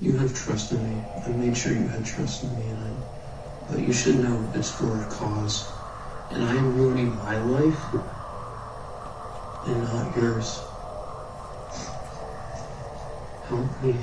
You have trust in me. I made sure you had trust in me, but you should know it's for a cause. And I am ruining my life and not yours. Help me.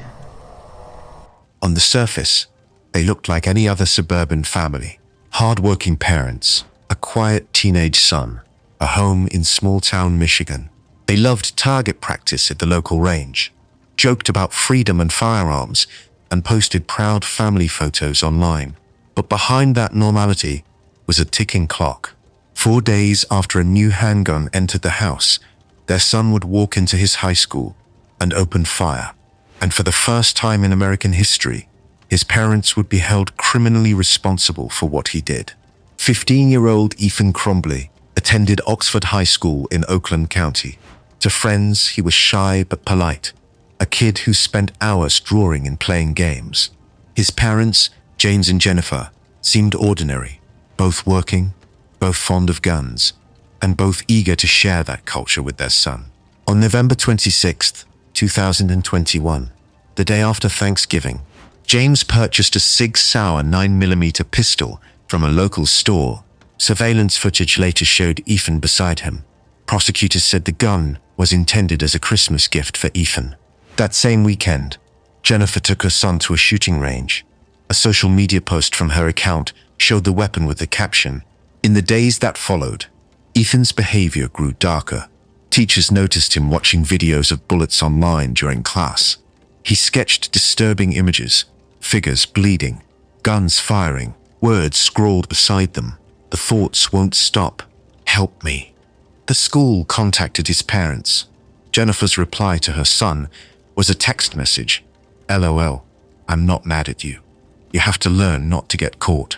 On the surface, they looked like any other suburban family. Hard-working parents, a quiet teenage son, a home in small-town Michigan. They loved target practice at the local range, joked about freedom and firearms, and posted proud family photos online. But behind that normality was a ticking clock. 4 days after a new handgun entered the house, their son would walk into his high school and open fire. And for the first time in American history, his parents would be held criminally responsible for what he did. 15-year-old Ethan Crumbley attended Oxford High School in Oakland County. To friends, he was shy but polite, a kid who spent hours drawing and playing games. His parents, James and Jennifer, seemed ordinary, both working, both fond of guns, and both eager to share that culture with their son. On November 26, 2021, the day after Thanksgiving, James purchased a Sig Sauer 9mm pistol from a local store. Surveillance footage later showed Ethan beside him. Prosecutors said the gun was intended as a Christmas gift for Ethan. That same weekend, Jennifer took her son to a shooting range. A social media post from her account showed the weapon with the caption, "In the days that followed, Ethan's behavior grew darker. Teachers noticed him watching videos of bullets online during class. He sketched disturbing images, figures bleeding, guns firing, words scrawled beside them. The thoughts won't stop. Help me." The school contacted his parents. Jennifer's reply to her son was a text message. "LOL, I'm not mad at you. You have to learn not to get caught."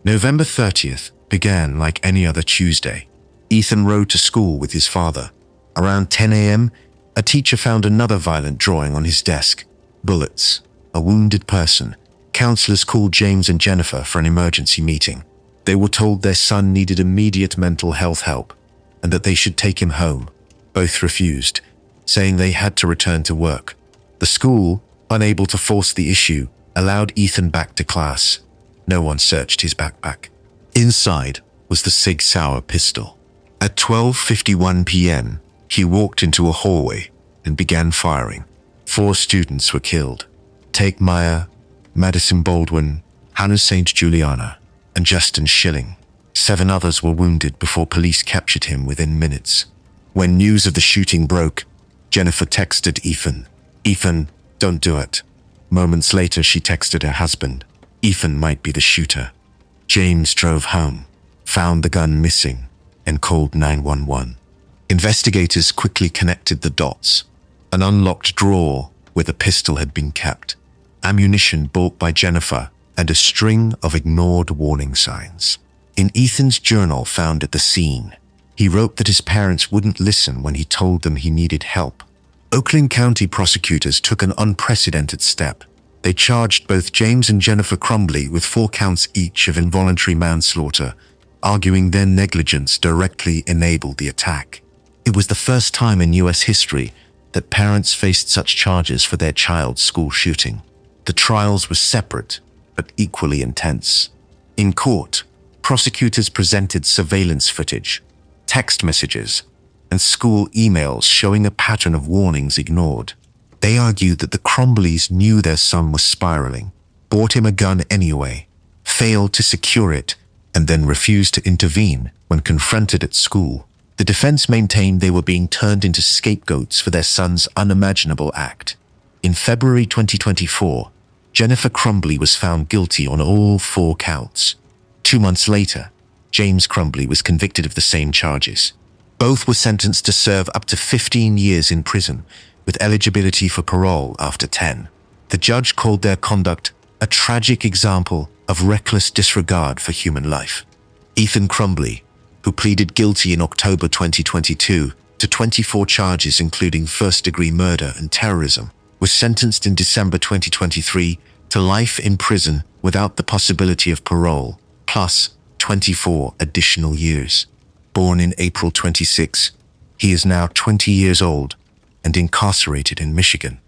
November 30th began like any other Tuesday. Ethan rode to school with his father. Around 10 a.m., a teacher found another violent drawing on his desk. Bullets, a wounded person. Counselors called James and Jennifer for an emergency meeting. They were told their son needed immediate mental health help and that they should take him home. Both refused, saying they had to return to work. The school, unable to force the issue, allowed Ethan back to class. No one searched his backpack. Inside was the Sig Sauer pistol. At 12:51 p.m., he walked into a hallway and began firing. 4 students were killed. Tate Meyer, Madison Baldwin, Hannah St. Juliana, and Justin Schilling. 7 others were wounded before police captured him within minutes. When news of the shooting broke, Jennifer texted Ethan, "Ethan, don't do it." Moments later, she texted her husband, "Ethan might be the shooter." James drove home, found the gun missing, and called 911. Investigators quickly connected the dots. An unlocked drawer where the pistol had been kept, ammunition bought by Jennifer, and a string of ignored warning signs. In Ethan's journal found at the scene, he wrote that his parents wouldn't listen when he told them he needed help. Oakland County prosecutors took an unprecedented step. They charged both James and Jennifer Crumbley with 4 counts each of involuntary manslaughter, arguing their negligence directly enabled the attack. It was the first time in U.S. history that parents faced such charges for their child's school shooting. The trials were separate, but equally intense. In court, prosecutors presented surveillance footage, text messages, and school emails showing a pattern of warnings ignored. They argued that the Crumbleys knew their son was spiraling, bought him a gun anyway, failed to secure it, and then refused to intervene when confronted at school. The defense maintained they were being turned into scapegoats for their son's unimaginable act. In February 2024, Jennifer Crumbley was found guilty on all 4 counts. 2 months later, James Crumbley was convicted of the same charges. Both were sentenced to serve up to 15 years in prison, with eligibility for parole after 10. The judge called their conduct a tragic example of reckless disregard for human life. Ethan Crumbley, who pleaded guilty in October 2022 to 24 charges including first-degree murder and terrorism, was sentenced in December 2023 to life in prison without the possibility of parole, plus 24 additional years. Born in April 26, he is now 20 years old and incarcerated in Michigan.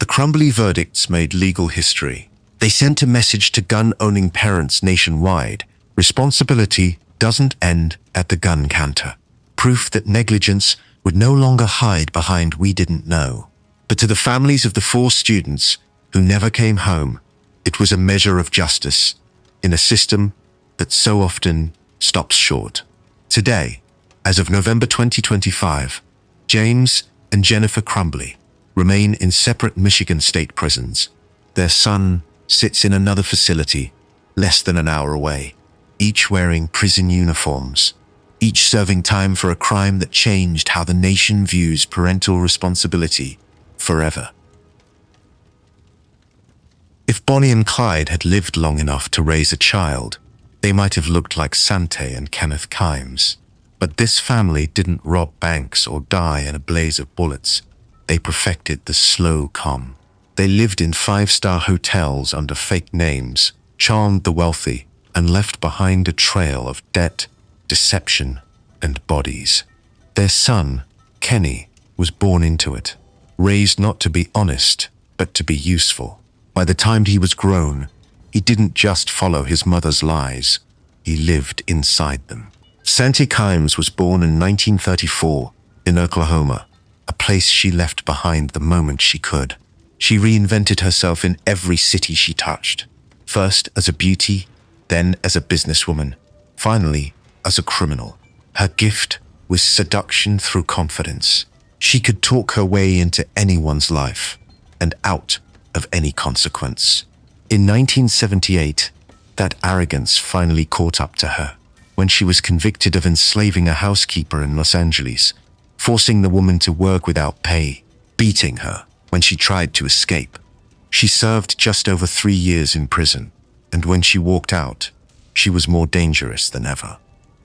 The Crumbley verdicts made legal history. They sent a message to gun-owning parents nationwide. Responsibility doesn't end at the gun counter. Proof that negligence would no longer hide behind "we didn't know." But to the families of the 4 students who never came home, it was a measure of justice in a system that so often stops short. Today, as of November 2025, James and Jennifer Crumbley remain in separate Michigan state prisons. Their son sits in another facility less than an hour away, each wearing prison uniforms, each serving time for a crime that changed how the nation views parental responsibility forever. If Bonnie and Clyde had lived long enough to raise a child, they might have looked like Sante and Kenneth Kimes. But this family didn't rob banks or die in a blaze of bullets. They perfected the slow calm. They lived in 5-star hotels under fake names, charmed the wealthy, and left behind a trail of debt, deception, and bodies. Their son, Kenny, was born into it, raised not to be honest, but to be useful. By the time he was grown, he didn't just follow his mother's lies, he lived inside them. Sante Kimes was born in 1934 in Oklahoma, a place she left behind the moment she could. She reinvented herself in every city she touched, first as a beauty, then as a businesswoman, finally as a criminal. Her gift was seduction through confidence. She could talk her way into anyone's life and out of any consequence. In 1978, that arrogance finally caught up to her when she was convicted of enslaving a housekeeper in Los Angeles, forcing the woman to work without pay, beating her when she tried to escape. She served just over 3 years in prison, and when she walked out, she was more dangerous than ever.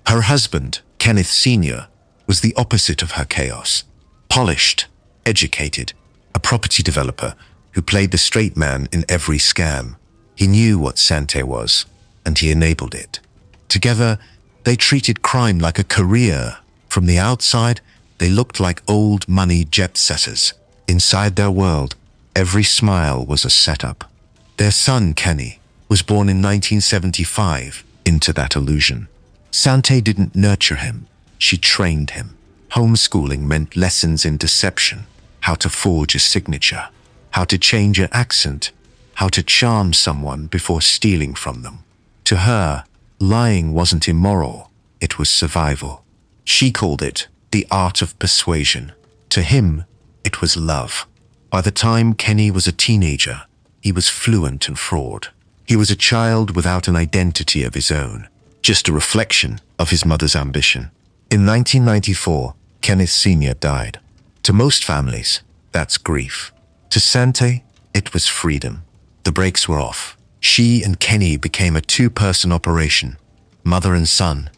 Her husband, Kenneth Sr., was the opposite of her chaos. Polished, educated, a property developer who played the straight man in every scam. He knew what Sante was, and he enabled it. Together, they treated crime like a career. From the outside, they looked like old money jet-setters. Inside their world, every smile was a setup. Their son, Kenny, was born in 1975 into that illusion. Sante didn't nurture him, she trained him. Homeschooling meant lessons in deception, how to forge a signature, how to change an accent, how to charm someone before stealing from them. To her, lying wasn't immoral, it was survival. She called it the art of persuasion. To him, it was love. By the time Kenny was a teenager, he was fluent in fraud. He was a child without an identity of his own, just a reflection of his mother's ambition. In 1994, Kenneth Sr. died. To most families, that's grief. To Sante, it was freedom. The brakes were off. She and Kenny became a 2-person operation, mother and son,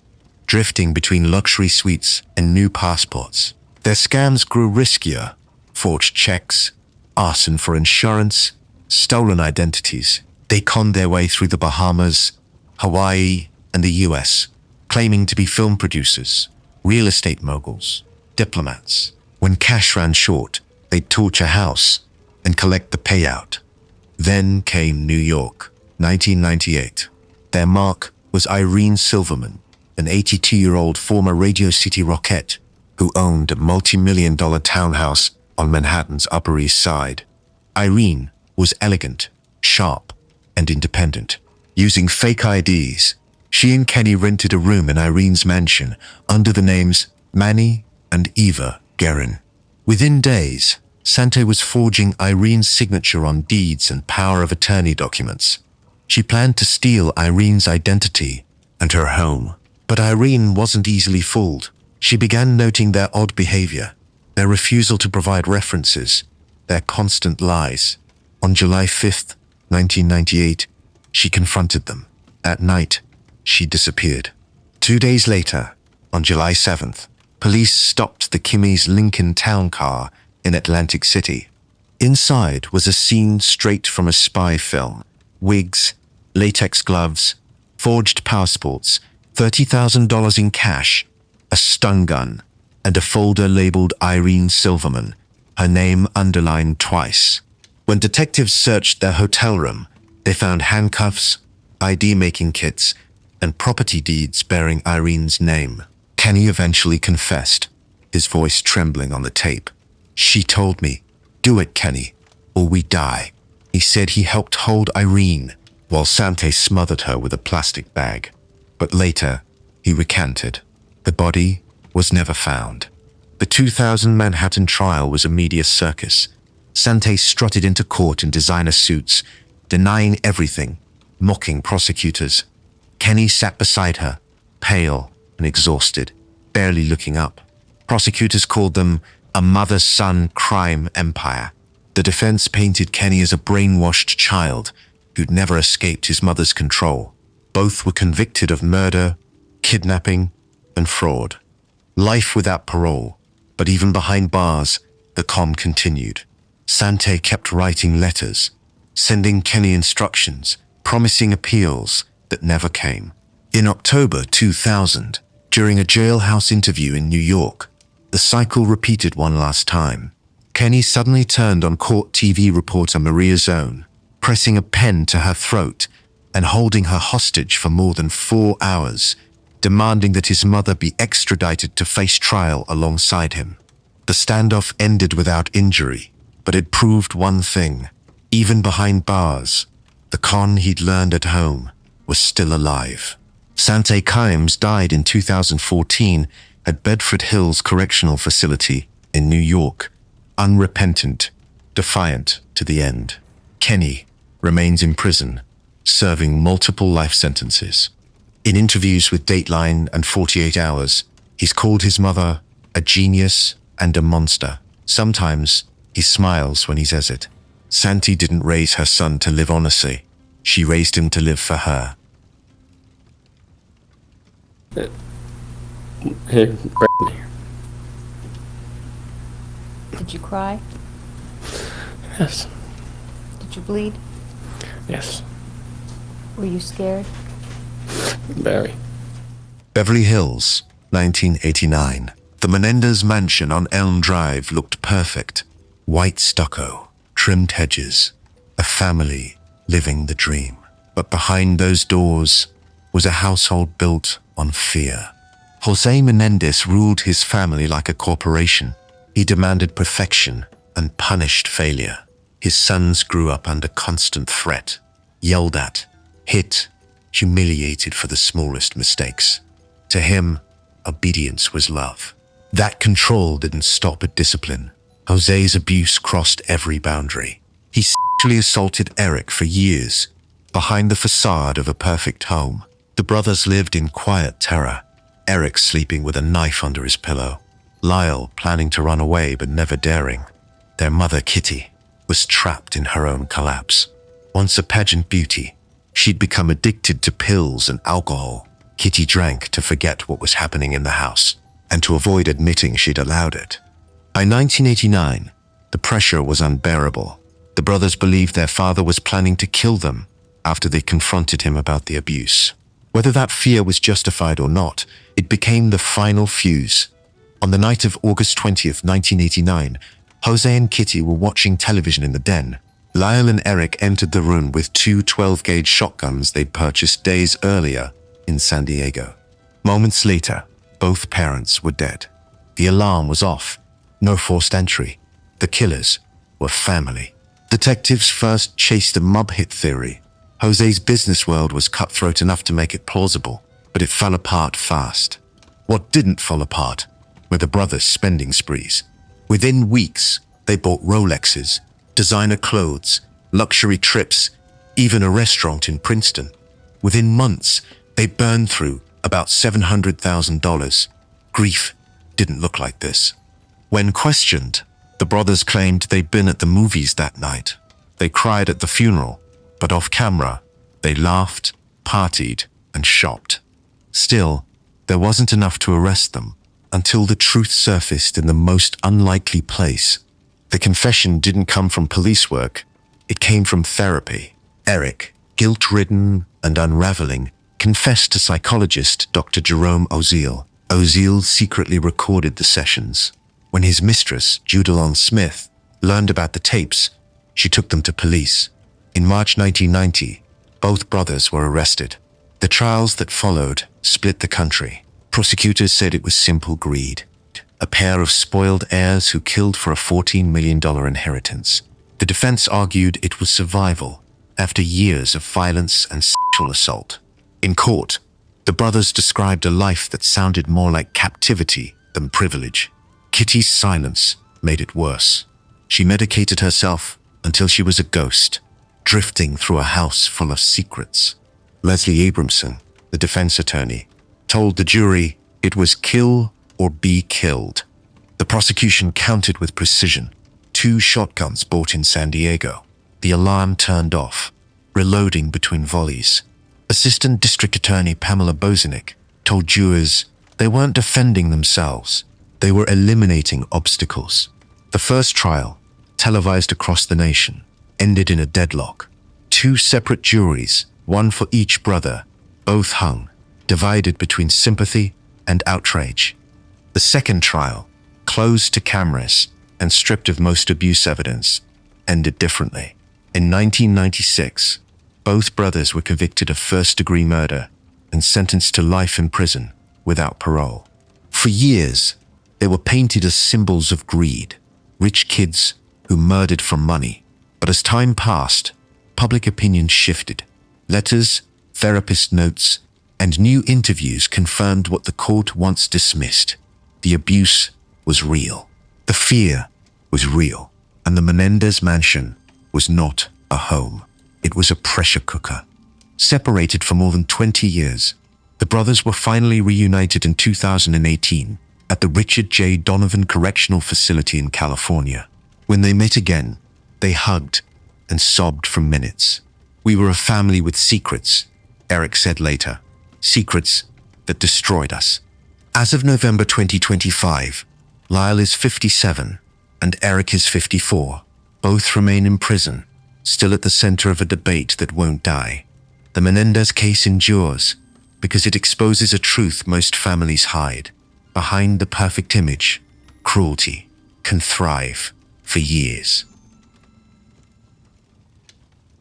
drifting between luxury suites and new passports. Their scams grew riskier: forged checks, arson for insurance, stolen identities. They conned their way through the Bahamas, Hawaii, and the US, claiming to be film producers, real estate moguls, diplomats. When cash ran short, they'd torch a house and collect the payout. Then came New York, 1998. Their mark was Irene Silverman, an 82-year-old former Radio City Rockette who owned a multi-million-dollar townhouse on Manhattan's Upper East Side. Irene was elegant, sharp, and independent. Using fake IDs, she and Kenny rented a room in Irene's mansion under the names Manny and Eva Guerin. Within days, Sante was forging Irene's signature on deeds and power of attorney documents. She planned to steal Irene's identity and her home. But Irene wasn't easily fooled. She began noting their odd behavior, their refusal to provide references, their constant lies. On July 5th, 1998, she confronted them. At night, she disappeared. 2 days later, on July 7th, police stopped the Kimmy's Lincoln town car in Atlantic City. Inside was a scene straight from a spy film. Wigs, latex gloves, forged passports, $30,000 in cash, a stun gun, and a folder labeled Irene Silverman, her name underlined twice. When detectives searched their hotel room, they found handcuffs, ID-making kits, and property deeds bearing Irene's name. Kenny eventually confessed, his voice trembling on the tape. "She told me, 'Do it, Kenny, or we die.'" He said he helped hold Irene while Sante smothered her with a plastic bag. But later, he recanted. The body was never found. The 2000 Manhattan trial was a media circus. Sante strutted into court in designer suits, denying everything, mocking prosecutors. Kenny sat beside her, pale and exhausted, barely looking up. Prosecutors called them a mother-son crime empire. The defense painted Kenny as a brainwashed child who'd never escaped his mother's control. Both were convicted of murder, kidnapping, and fraud. Life without parole, but even behind bars, the con continued. Sante kept writing letters, sending Kenny instructions, promising appeals that never came. In October 2000, during a jailhouse interview in New York, the cycle repeated one last time. Kenny suddenly turned on court TV reporter Maria's own, pressing a pen to her throat and holding her hostage for more than 4 hours, demanding that his mother be extradited to face trial alongside him. The standoff ended without injury, but it proved one thing. Even behind bars, the con he'd learned at home was still alive. Sante Kimes died in 2014 at Bedford Hills Correctional Facility in New York, unrepentant, defiant to the end. Kenny remains in prison, serving multiple life sentences. In interviews with Dateline and 48 Hours, he's called his mother a genius and a monster. Sometimes he smiles when he says it. Sante didn't raise her son to live honestly. She raised him to live for her. Hey, Brittany. Did you cry? Yes. Did you bleed? Yes. Were you scared? Very. Beverly Hills, 1989. The Menendez mansion on Elm Drive looked perfect. White stucco, trimmed hedges, a family living the dream. But behind those doors was a household built on fear. Jose Menendez ruled his family like a corporation. He demanded perfection and punished failure. His sons grew up under constant threat, yelled at, hit, humiliated for the smallest mistakes. To him, obedience was love. That control didn't stop at discipline. Jose's abuse crossed every boundary. He sexually assaulted Eric for years, behind the facade of a perfect home. The brothers lived in quiet terror. Eric sleeping with a knife under his pillow. Lyle planning to run away but never daring. Their mother, Kitty, was trapped in her own collapse. Once a pageant beauty, she'd become addicted to pills and alcohol. Kitty drank to forget what was happening in the house and to avoid admitting she'd allowed it. By 1989, the pressure was unbearable. The brothers believed their father was planning to kill them after they confronted him about the abuse. Whether that fear was justified or not, it became the final fuse. On the night of August 20th, 1989, Jose and Kitty were watching television in the den. Lyle and Eric entered the room with two 12-gauge shotguns they'd purchased days earlier in San Diego. Moments later, both parents were dead. The alarm was off. No forced entry. The killers were family. Detectives first chased the mob hit theory. Jose's business world was cutthroat enough to make it plausible, but it fell apart fast. What didn't fall apart were the brothers' spending sprees. Within weeks, they bought Rolexes, designer clothes, luxury trips, even a restaurant in Princeton. Within months, they burned through about $700,000. Grief didn't look like this. When questioned, the brothers claimed they'd been at the movies that night. They cried at the funeral, but off camera, they laughed, partied, and shopped. Still, there wasn't enough to arrest them until the truth surfaced in the most unlikely place. The confession didn't come from police work, it came from therapy. Eric, guilt-ridden and unraveling, confessed to psychologist Dr. Jerome Oziel. Oziel secretly recorded the sessions. When his mistress, Judalon Smith, learned about the tapes, She took them to police. In March 1990, both brothers were arrested. The trials that followed split the country. Prosecutors said it was simple greed. A pair of spoiled heirs who killed for a $14 million inheritance. The defense argued it was survival after years of violence and sexual assault. In court, the brothers described a life that sounded more like captivity than privilege. Kitty's silence made it worse. She medicated herself until she was a ghost, drifting through a house full of secrets. Leslie Abramson, the defense attorney, told the jury it was kill or be killed. The prosecution counted with precision. 2 shotguns bought in San Diego. The alarm turned off, reloading between volleys. Assistant District Attorney Pamela Bozinick told jurors they weren't defending themselves. They were eliminating obstacles. The first trial, televised across the nation, ended in a deadlock. 2 separate juries, one for each brother, both hung, divided between sympathy and outrage. The second trial, closed to cameras and stripped of most abuse evidence, ended differently. In 1996, both brothers were convicted of first-degree murder and sentenced to life in prison without parole. For years, they were painted as symbols of greed, rich kids who murdered for money. But as time passed, public opinion shifted. Letters, therapist notes, and new interviews confirmed what the court once dismissed. The abuse was real. The fear was real. And the Menendez mansion was not a home. It was a pressure cooker. Separated for more than 20 years, the brothers were finally reunited in 2018 at the Richard J. Donovan Correctional Facility in California. When they met again, they hugged and sobbed for minutes. "We were a family with secrets," Eric said later. "Secrets that destroyed us." As of November 2025, Lyle is 57 and Eric is 54. Both remain in prison, still at the center of a debate that won't die. The Menendez case endures because it exposes a truth most families hide. Behind the perfect image, cruelty can thrive for years.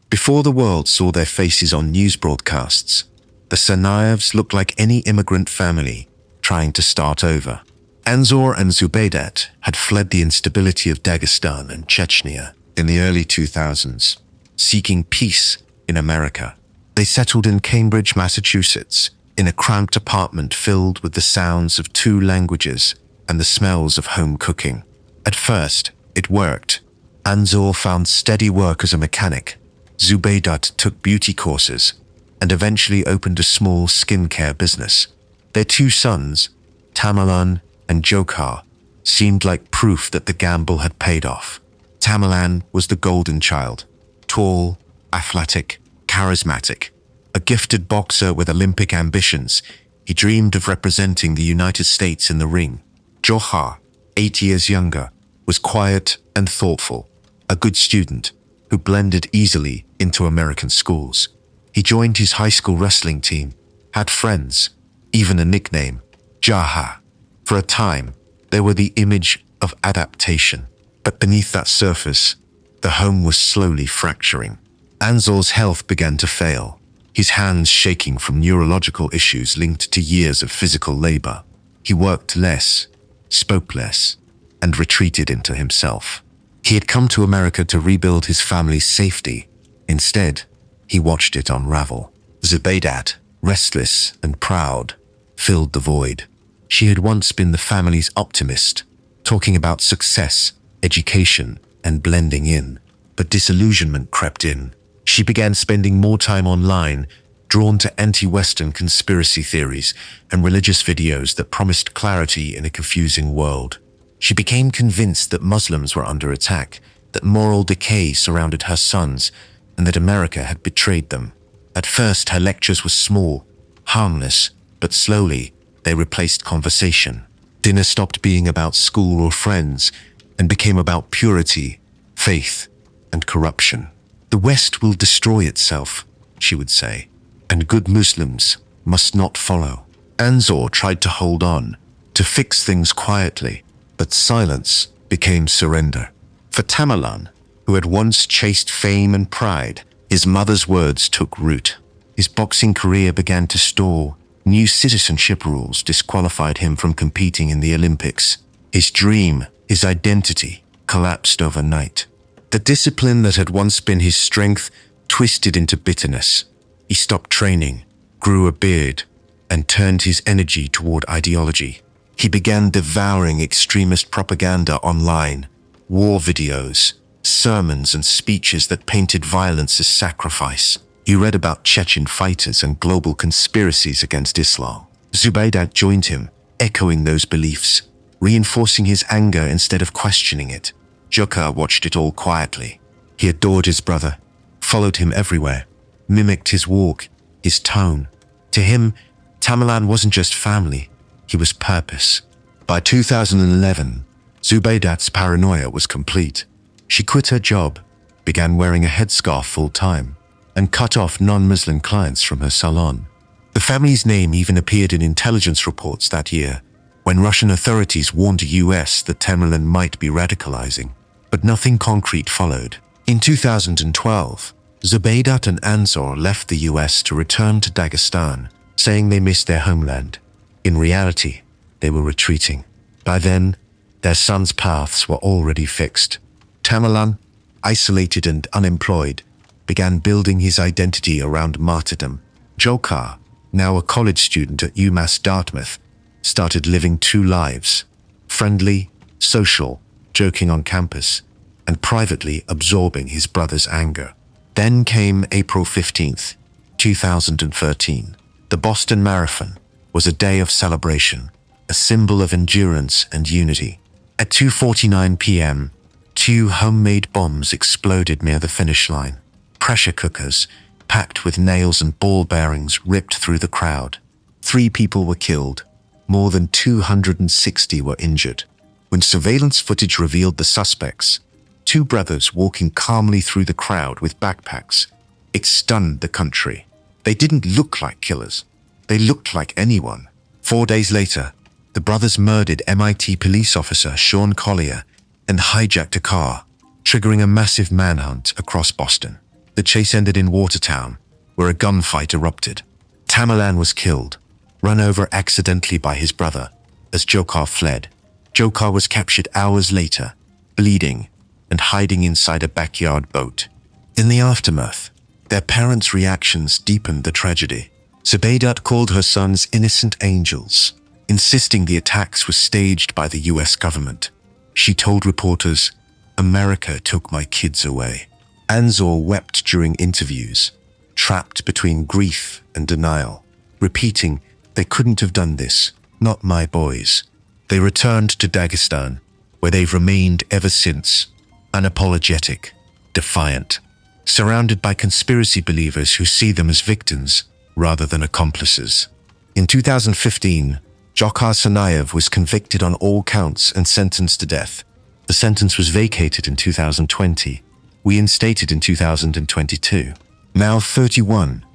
Before the world saw their faces on news broadcasts, the Tsarnaevs looked like any immigrant family trying to start over. Anzor and Zubeidat had fled the instability of Dagestan and Chechnya in the early 2000s, seeking peace in America. They settled in Cambridge, Massachusetts, in a cramped apartment filled with the sounds of 2 languages and the smells of home cooking. At first, it worked. Anzor found steady work as a mechanic. Zubeidat took beauty courses and eventually opened a small skincare business. Their 2 sons, Tamerlan and Jokhar, seemed like proof that the gamble had paid off. Tamerlan was the golden child, tall, athletic, charismatic. A gifted boxer with Olympic ambitions, he dreamed of representing the United States in the ring. Jokhar, 8 years younger, was quiet and thoughtful, a good student who blended easily into American schools. He joined his high school wrestling team, had friends, even a nickname, Jaha. For a time, they were the image of adaptation. But beneath that surface, the home was slowly fracturing. Anzor's health began to fail, his hands shaking from neurological issues linked to years of physical labor. He worked less, spoke less, and retreated into himself. He had come to America to rebuild his family's safety. Instead, he watched it unravel. Zubeidat, restless and proud, filled the void. She had once been the family's optimist, talking about success, education, and blending in. But disillusionment crept in. She began spending more time online, drawn to anti-Western conspiracy theories and religious videos that promised clarity in a confusing world. She became convinced that Muslims were under attack, that moral decay surrounded her sons, and that America had betrayed them. At first, her lectures were small, harmless, but slowly they replaced conversation. Dinner stopped being about school or friends and became about purity, faith, and corruption. "The West will destroy itself," she would say, "and good Muslims must not follow." Anzor tried to hold on, to fix things quietly, but silence became surrender. For Tamerlan, who had once chased fame and pride, his mother's words took root. His boxing career began to stall. New citizenship rules disqualified him from competing in the Olympics. His dream, his identity, collapsed overnight. The discipline that had once been his strength twisted into bitterness. He stopped training, grew a beard, and turned his energy toward ideology. He began devouring extremist propaganda online, war videos, sermons and speeches that painted violence as sacrifice. He read about Chechen fighters and global conspiracies against Islam. Zubeidat joined him, echoing those beliefs, reinforcing his anger instead of questioning it. Dzhokhar watched it all quietly. He adored his brother, followed him everywhere, mimicked his walk, his tone. To him, Tamerlan wasn't just family, he was purpose. By 2011, Zubeidat's paranoia was complete. She quit her job, began wearing a headscarf full-time, and cut off non-Muslim clients from her salon. The family's name even appeared in intelligence reports that year, when Russian authorities warned the US that Tamerlan might be radicalizing. But nothing concrete followed. In 2012, Zubeidat and Anzor left the US to return to Dagestan, saying they missed their homeland. In reality, they were retreating. By then, their sons' paths were already fixed. Tamerlan, isolated and unemployed, began building his identity around martyrdom. Dzhokhar, now a college student at UMass Dartmouth, started living two lives: friendly, social, joking on campus, and privately absorbing his brother's anger. Then came April 15th, 2013. The Boston Marathon was a day of celebration, a symbol of endurance and unity. At 2:49 p.m., 2 homemade bombs exploded near the finish line. Pressure cookers, packed with nails and ball bearings, ripped through the crowd. 3 people were killed. More than 260 were injured. When surveillance footage revealed the suspects, 2 brothers walking calmly through the crowd with backpacks, it stunned the country. They didn't look like killers. They looked like anyone. 4 days later, the brothers murdered MIT police officer Sean Collier and hijacked a car, triggering a massive manhunt across Boston. The chase ended in Watertown, where a gunfight erupted. Tamerlan was killed, run over accidentally by his brother, as Dzhokhar fled. Dzhokhar was captured hours later, bleeding and hiding inside a backyard boat. In the aftermath, their parents' reactions deepened the tragedy. Zubeidat called her sons innocent angels, insisting the attacks were staged by the US government. She told reporters, "America took my kids away." Anzor wept during interviews, trapped between grief and denial, repeating, "They couldn't have done this, not my boys." They returned to Dagestan, where they've remained ever since, unapologetic, defiant, surrounded by conspiracy believers who see them as victims rather than accomplices. In 2015, Dzhokhar Tsarnaev was convicted on all counts and sentenced to death. The sentence was vacated in 2020, reinstated in 2022. Now 31,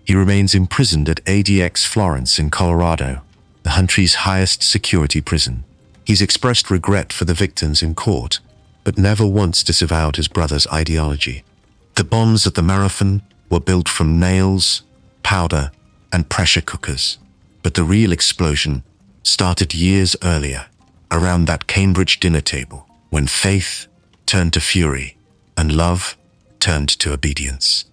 he remains imprisoned at ADX Florence in Colorado, the country's highest security prison. He's expressed regret for the victims in court, but never once disavowed his brother's ideology. The bombs at the marathon were built from nails, powder, and pressure cookers. But the real explosion started years earlier, around that Cambridge dinner table, when faith turned to fury and love turned to obedience.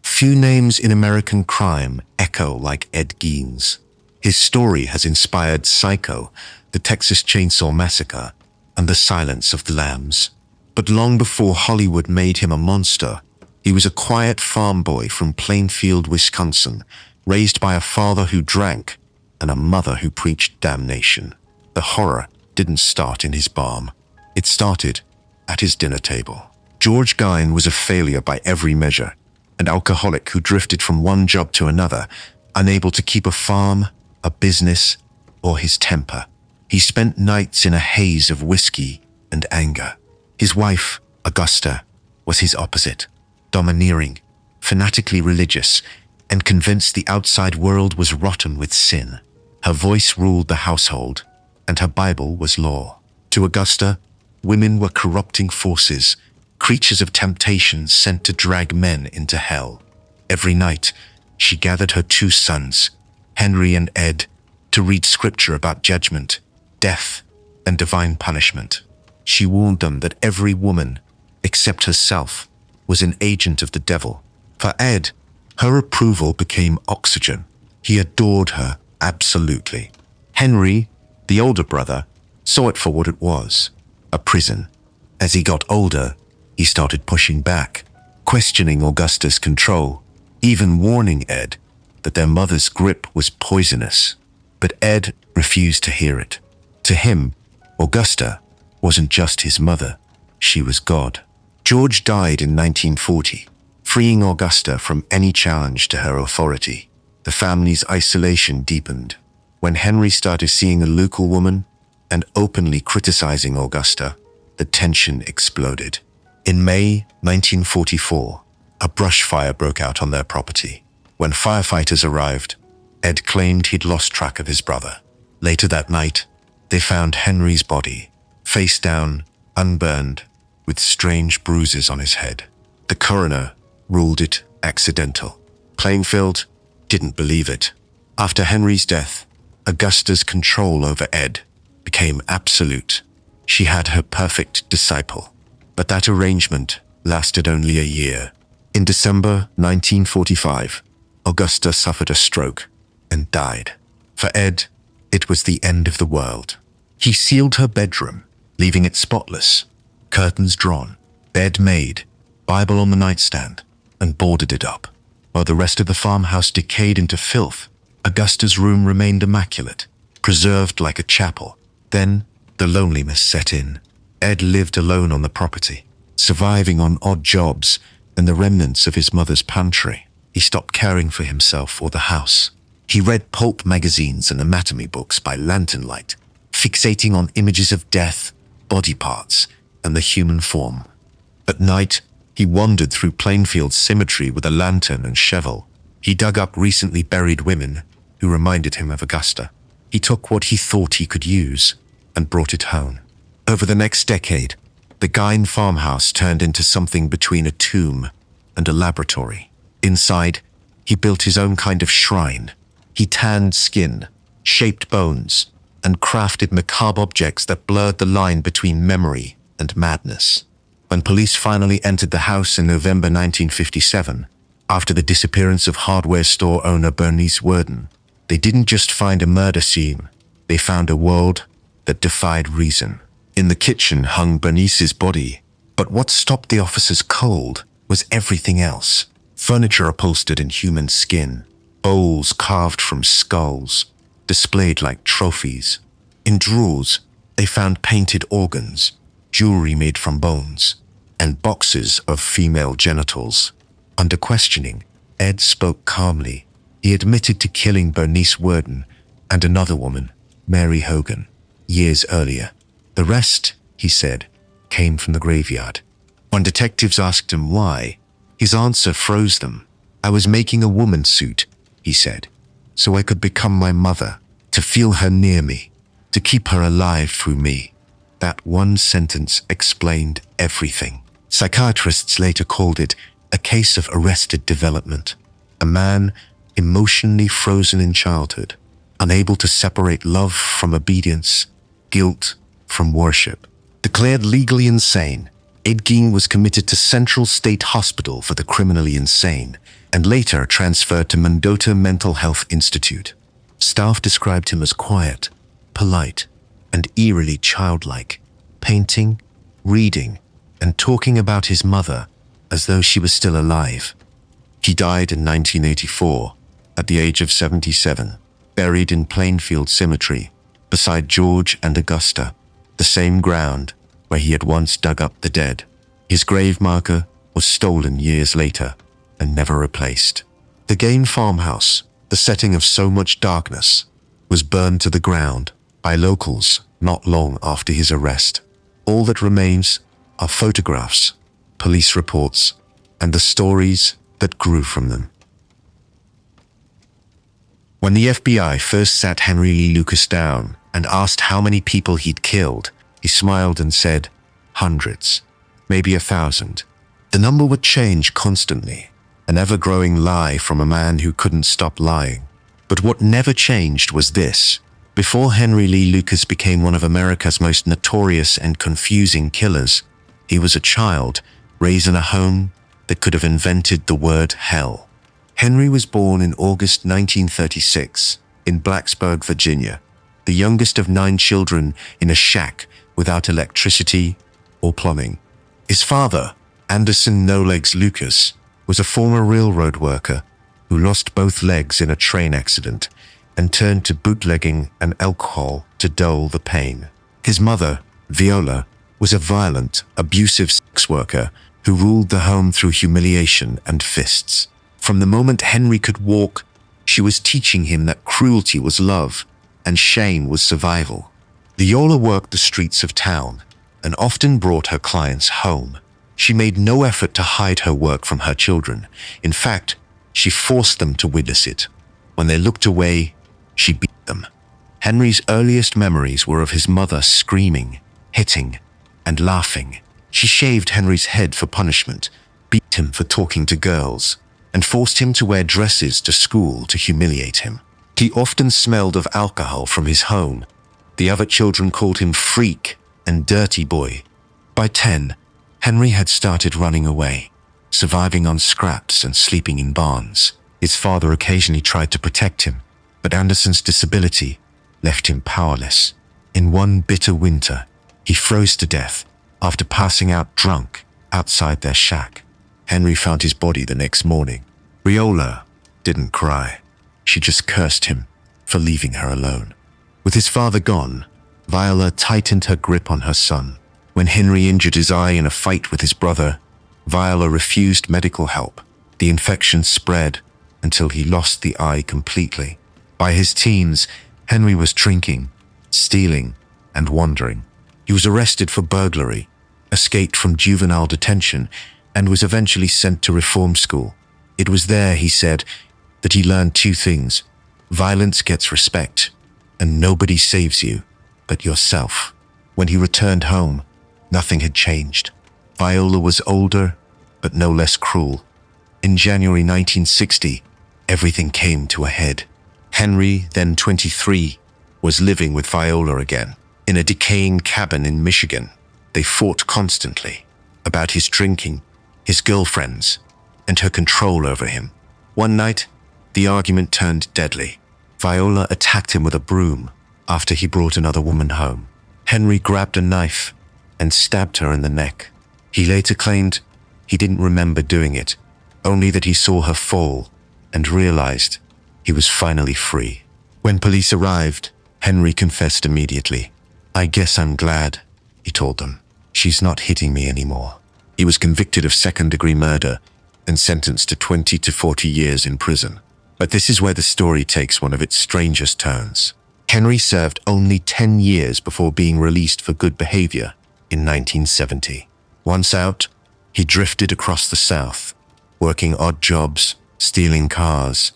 Few names in American crime echo like Ed Gein's. His story has inspired Psycho, the Texas Chainsaw Massacre, and The Silence of the Lambs. But long before Hollywood made him a monster, he was a quiet farm boy from Plainfield, Wisconsin, raised by a father who drank and a mother who preached damnation. The horror didn't start in his barn. It started at his dinner table. George Gein was a failure by every measure, an alcoholic who drifted from one job to another, unable to keep a farm, a business, or his temper. He spent nights in a haze of whiskey and anger. His wife, Augusta, was his opposite, domineering, fanatically religious, and convinced the outside world was rotten with sin. Her voice ruled the household, and her Bible was law. To Augusta, Women were corrupting forces, creatures of temptation sent to drag men into hell. Every night, she gathered her two sons, Henry and Ed, to read scripture about judgment, death, and divine punishment. She warned them that every woman, except herself, was an agent of the devil. For Ed, her approval became oxygen. He adored her absolutely. Henry, the older brother, saw it for what it was, a prison. As he got older, he started pushing back, questioning Augusta's control, even warning Ed that their mother's grip was poisonous. But Ed refused to hear it. To him, Augusta wasn't just his mother, she was God. George died in 1940, freeing Augusta from any challenge to her authority. The family's isolation deepened. When Henry started seeing a local woman and openly criticizing Augusta, the tension exploded. In May 1944, a brush fire broke out on their property. When firefighters arrived, Ed claimed he'd lost track of his brother. Later that night, they found Henry's body, face down, unburned, with strange bruises on his head. The coroner ruled it accidental. Plainfield didn't believe it. After Henry's death, Augusta's control over Ed became absolute. She had her perfect disciple. But that arrangement lasted only a year. In December 1945, Augusta suffered a stroke and died. For Ed, it was the end of the world. He sealed her bedroom, leaving it spotless, curtains drawn, bed made, Bible on the nightstand, and boarded it up. While the rest of the farmhouse decayed into filth, Augusta's room remained immaculate, preserved like a chapel. Then, the loneliness set in. Ed lived alone on the property, surviving on odd jobs and the remnants of his mother's pantry. He stopped caring for himself or the house. He read pulp magazines and anatomy books by lantern light, fixating on images of death, body parts, and the human form. At night, he wandered through Plainfield Cemetery with a lantern and shovel. He dug up recently buried women who reminded him of Augusta. He took what he thought he could use and brought it home. Over the next decade, the Gein farmhouse turned into something between a tomb and a laboratory. Inside, he built his own kind of shrine. He tanned skin, shaped bones, and crafted macabre objects that blurred the line between memory and madness. When police finally entered the house in November 1957, after the disappearance of hardware store owner Bernice Worden, they didn't just find a murder scene, they found a world that defied reason. In the kitchen hung Bernice's body, but what stopped the officers cold was everything else. Furniture upholstered in human skin, bowls carved from skulls, displayed like trophies. In drawers, they found painted organs, jewelry made from bones, and boxes of female genitals. Under questioning, Ed spoke calmly. He admitted to killing Bernice Worden and another woman, Mary Hogan, years earlier. The rest, he said, came from the graveyard. When detectives asked him why, his answer froze them. "I was making a woman suit," he said, "so I could become my mother, to feel her near me, to keep her alive through me." That one sentence explained everything. Psychiatrists later called it a case of arrested development. A man emotionally frozen in childhood, unable to separate love from obedience, guilt from worship. Declared legally insane, Ed Gein was committed to Central State Hospital for the criminally insane and later transferred to Mendota Mental Health Institute. Staff described him as quiet, polite, and eerily childlike, painting, reading, and talking about his mother as though she was still alive. He died in 1984 at the age of 77, buried in Plainfield Cemetery beside George and Augusta, the same ground where he had once dug up the dead. His grave marker was stolen years later and never replaced. The Gein farmhouse, the setting of so much darkness, was burned to the ground by locals not long after his arrest. All that remains are photographs, police reports, and the stories that grew from them. When the FBI first sat Henry Lee Lucas down and asked how many people he'd killed, he smiled and said, hundreds, maybe 1,000. The number would change constantly, an ever-growing lie from a man who couldn't stop lying. But what never changed was this. Before Henry Lee Lucas became one of America's most notorious and confusing killers, he was a child raised in a home that could have invented the word hell. Henry was born in August 1936 in Blacksburg, Virginia, the youngest of 9 children in a shack without electricity or plumbing. His father, Anderson No Legs Lucas, was a former railroad worker who lost both legs in a train accident and turned to bootlegging and alcohol to dull the pain. His mother, Viola, was a violent, abusive sex worker who ruled the home through humiliation and fists. From the moment Henry could walk, she was teaching him that cruelty was love and shame was survival. Viola worked the streets of town and often brought her clients home. She made no effort to hide her work from her children. In fact, she forced them to witness it. When they looked away, she beat them. Henry's earliest memories were of his mother screaming, hitting, and laughing. She shaved Henry's head for punishment, beat him for talking to girls, and forced him to wear dresses to school to humiliate him. He often smelled of alcohol from his home. The other children called him freak and dirty boy. By 10, Henry had started running away, surviving on scraps and sleeping in barns. His father occasionally tried to protect him, but Anderson's disability left him powerless. In one bitter winter, he froze to death after passing out drunk outside their shack. Henry found his body the next morning. Viola didn't cry. She just cursed him for leaving her alone. With his father gone, Viola tightened her grip on her son. When Henry injured his eye in a fight with his brother, Viola refused medical help. The infection spread until he lost the eye completely. By his teens, Henry was drinking, stealing, and wandering. He was arrested for burglary, escaped from juvenile detention, and was eventually sent to reform school. It was there, he said, that he learned 2 things. Violence gets respect, and nobody saves you but yourself. When he returned home, nothing had changed. Viola was older, but no less cruel. In January 1960, everything came to a head. Henry, then 23, was living with Viola again, in a decaying cabin in Michigan. They fought constantly about his drinking, his girlfriends, and her control over him. One night, the argument turned deadly. Viola attacked him with a broom after he brought another woman home. Henry grabbed a knife and stabbed her in the neck. He later claimed he didn't remember doing it, only that he saw her fall and realized he was finally free. When police arrived, Henry confessed immediately. "I guess I'm glad," he told them. "She's not hitting me anymore." He was convicted of second-degree murder and sentenced to 20 to 40 years in prison. But this is where the story takes one of its strangest turns. Henry served only 10 years before being released for good behavior in 1970. Once out, he drifted across the South, working odd jobs, stealing cars,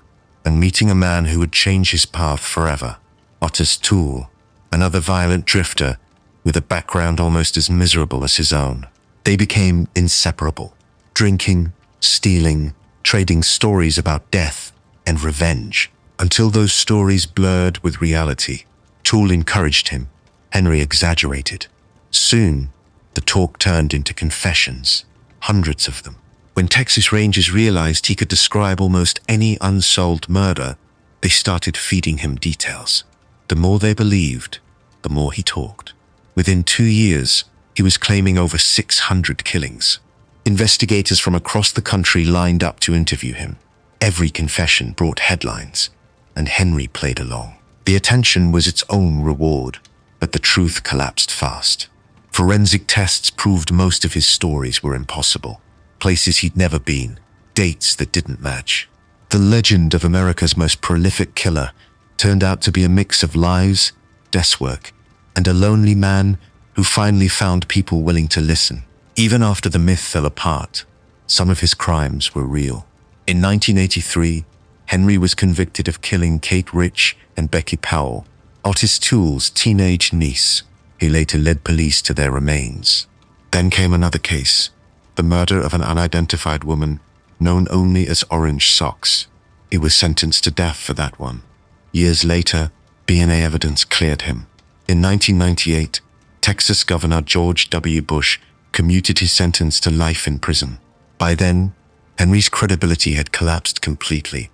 and meeting a man who would change his path forever. Otis Toole, another violent drifter with a background almost as miserable as his own. They became inseparable, drinking, stealing, trading stories about death and revenge, until those stories blurred with reality. Toole encouraged him. Henry exaggerated. Soon, the talk turned into confessions, hundreds of them. When Texas Rangers realized he could describe almost any unsolved murder, they started feeding him details. The more they believed, the more he talked. Within 2 years, he was claiming over 600 killings. Investigators from across the country lined up to interview him. Every confession brought headlines, and Henry played along. The attention was its own reward, but the truth collapsed fast. Forensic tests proved most of his stories were impossible. Places he'd never been, dates that didn't match. The legend of America's most prolific killer turned out to be a mix of lies, guesswork, and a lonely man who finally found people willing to listen. Even after the myth fell apart, some of his crimes were real. In 1983, Henry was convicted of killing Kate Rich and Becky Powell, Otis Toole's teenage niece. He later led police to their remains. Then came another case, the murder of an unidentified woman known only as Orange Socks. He was sentenced to death for that one. Years later, DNA evidence cleared him. In 1998, Texas Governor George W. Bush commuted his sentence to life in prison. By then, Henry's credibility had collapsed completely.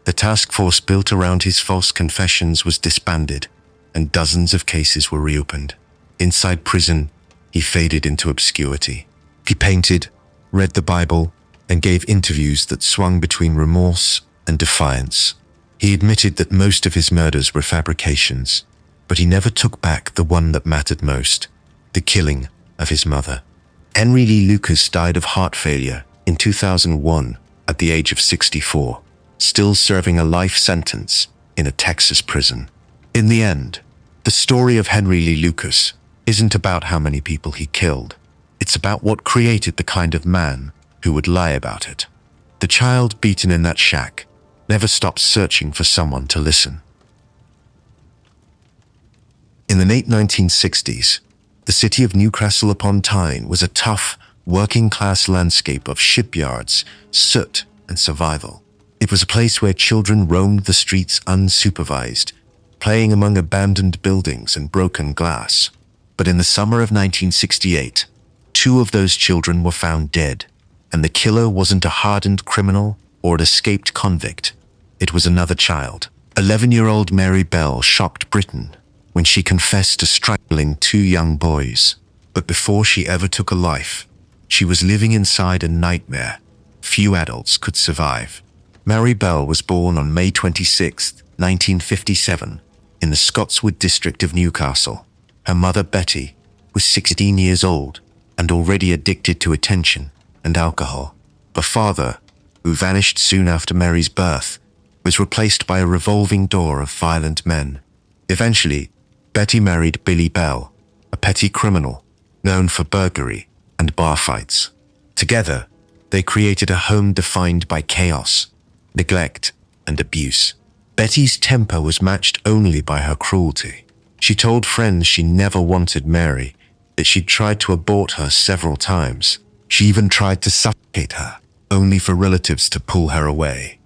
The task force built around his false confessions was disbanded, and dozens of cases were reopened. Inside prison, he faded into obscurity. He painted, read the Bible, and gave interviews that swung between remorse and defiance. He admitted that most of his murders were fabrications, but he never took back the one that mattered most, the killing of his mother. Henry Lee Lucas died of heart failure in 2001 at the age of 64, still serving a life sentence in a Texas prison. In the end, the story of Henry Lee Lucas isn't about how many people he killed. It's about what created the kind of man who would lie about it. The child beaten in that shack never stopped searching for someone to listen. In the late 1960s, the city of Newcastle upon Tyne was a tough, working-class landscape of shipyards, soot, and survival. It was a place where children roamed the streets unsupervised, playing among abandoned buildings and broken glass. But in the summer of 1968, 2 of those children were found dead, and the killer wasn't a hardened criminal or an escaped convict. It was another child. 11-year-old Mary Bell shocked Britain when she confessed to strangling 2 young boys. But before she ever took a life, she was living inside a nightmare few adults could survive. Mary Bell was born on May 26, 1957, in the Scotswood district of Newcastle. Her mother, Betty, was 16 years old and already addicted to attention and alcohol. Her father, who vanished soon after Mary's birth, was replaced by a revolving door of violent men. Eventually, Betty married Billy Bell, a petty criminal known for burglary and bar fights. Together, they created a home defined by chaos, neglect, and abuse. Betty's temper was matched only by her cruelty. She told friends she never wanted Mary, that she'd tried to abort her several times. She even tried to suffocate her, only for relatives to pull her away.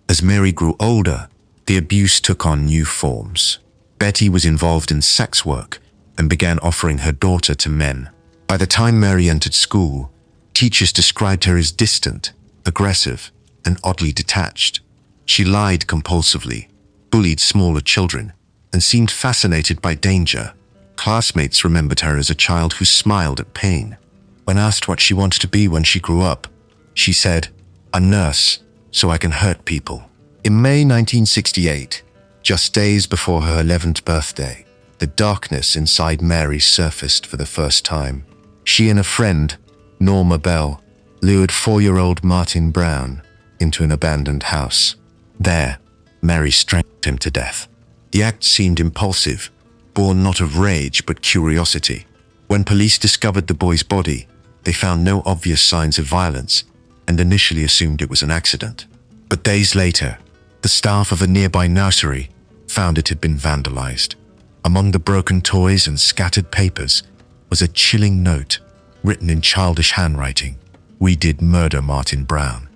As Mary grew older, the abuse took on new forms. Betty was involved in sex work and began offering her daughter to men. By the time Mary entered school, teachers described her as distant, aggressive, and oddly detached. She lied compulsively, bullied smaller children, and seemed fascinated by danger. Classmates remembered her as a child who smiled at pain. When asked what she wanted to be when she grew up, she said, "A nurse, so I can hurt people." In May 1968, just days before her 11th birthday, the darkness inside Mary surfaced for the first time. She and a friend, Norma Bell, lured 4-year-old Martin Brown into an abandoned house. There, Mary strangled him to death. The act seemed impulsive, born not of rage but curiosity. When police discovered the boy's body, they found no obvious signs of violence and initially assumed it was an accident. But days later, the staff of a nearby nursery found it had been vandalized. Among the broken toys and scattered papers was a chilling note written in childish handwriting. "We did murder Martin Brown."